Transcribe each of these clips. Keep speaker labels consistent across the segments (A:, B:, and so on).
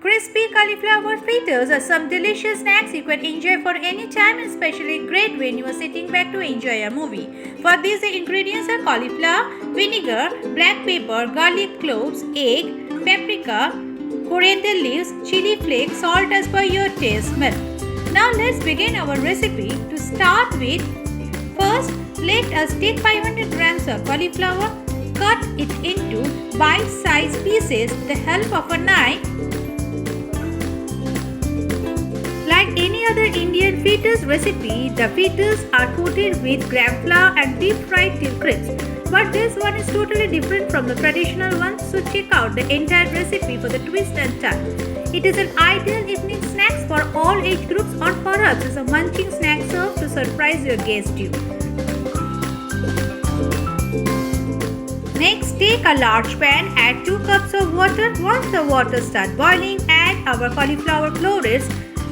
A: Crispy cauliflower fritters are some delicious snacks you can enjoy for any time, especially great when you are sitting back to enjoy a movie. For these, the ingredients are cauliflower, vinegar, black pepper, garlic cloves, egg, paprika, coriander leaves, chili flakes, salt as per your taste, milk. Now let's begin our recipe. To start with, first let us take 500 grams of cauliflower, cut it into bite-sized pieces with the help of a knife. Like any other Indian fritters recipe, the fritters are coated with gram flour and deep fried till crisp. But this one is totally different from the traditional one, so check out the entire recipe for the twist and turn. It is an ideal evening snack for all age groups, or perhaps as a munching snack served to surprise your guest you. Next, take a large pan, add 2 cups of water. Once the water starts boiling, add our cauliflower florets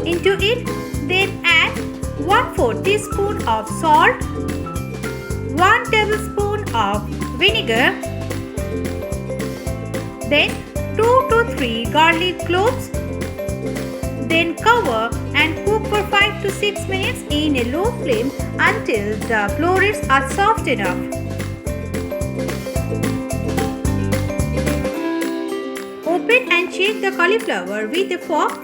A: into it. Then add 1/4 teaspoon of salt, 1 tablespoon of vinegar, then 2 to 3 garlic cloves. Then cover and cook for 5 to 6 minutes in a low flame until the florets are soft enough. Open and check the cauliflower with a fork.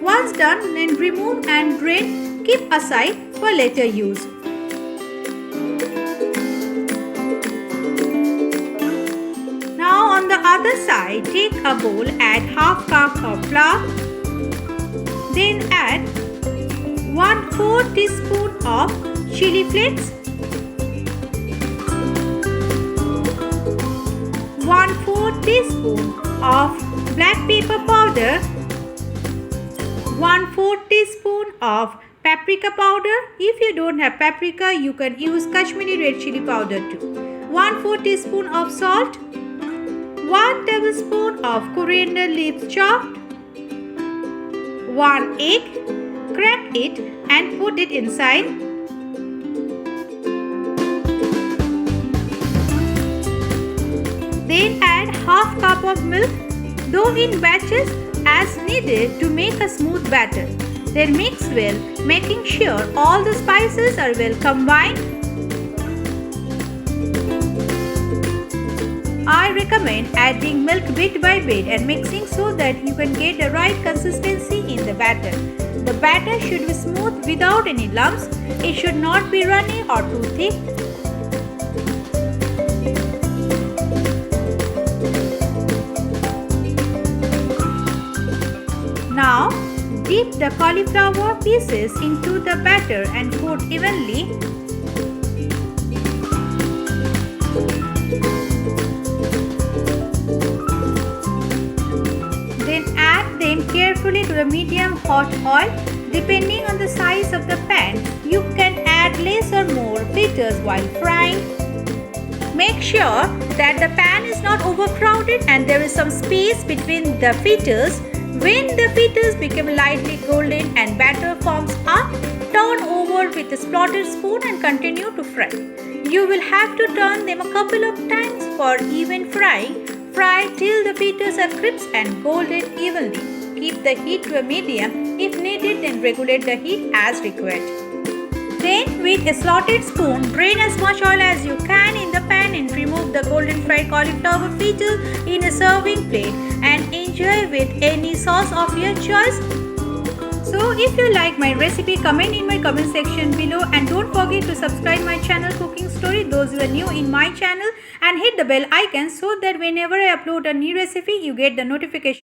A: Once done, then remove and drain. Keep aside for later use. Now on the other side, take a bowl, add half cup of flour. Then add 1/4 teaspoon of chili flakes, 1/4 teaspoon of black pepper powder, 1/4 teaspoon of paprika powder. If you don't have paprika, you can use Kashmiri red chili powder too. 1/4 teaspoon of salt, 1 tablespoon of coriander leaves chopped, 1 egg, crack it and put it inside. Then add half cup of milk, though in batches as needed to make a smooth batter. Then mix well, making sure all the spices are well combined. I recommend adding milk bit by bit and mixing so that you can get the right consistency in the batter. The batter should be smooth without any lumps. It should not be runny or too thick. Now, dip the cauliflower pieces into the batter and coat evenly. Then add them carefully to the medium hot oil. Depending on the size of the pan, you can add less or more fritters while frying. Make sure that the pan is not overcrowded and there is some space between the fritters. When the fritters become lightly golden and batter forms up, turn over with a splattered spoon and continue to fry. You will have to turn them a couple of times for even frying. Fry till the fritters are crisp and golden evenly. Keep the heat to a medium. If needed, then regulate the heat as required. Then with a slotted spoon, drain as much oil as you can in the pan and remove the golden fried cauliflower fritters in a serving plate and enjoy with any sauce of your choice. So if you like my recipe, comment in my comment section below and don't forget to subscribe my channel Cooking Story, those who are new in my channel, and hit the bell icon so that whenever I upload a new recipe, you get the notification.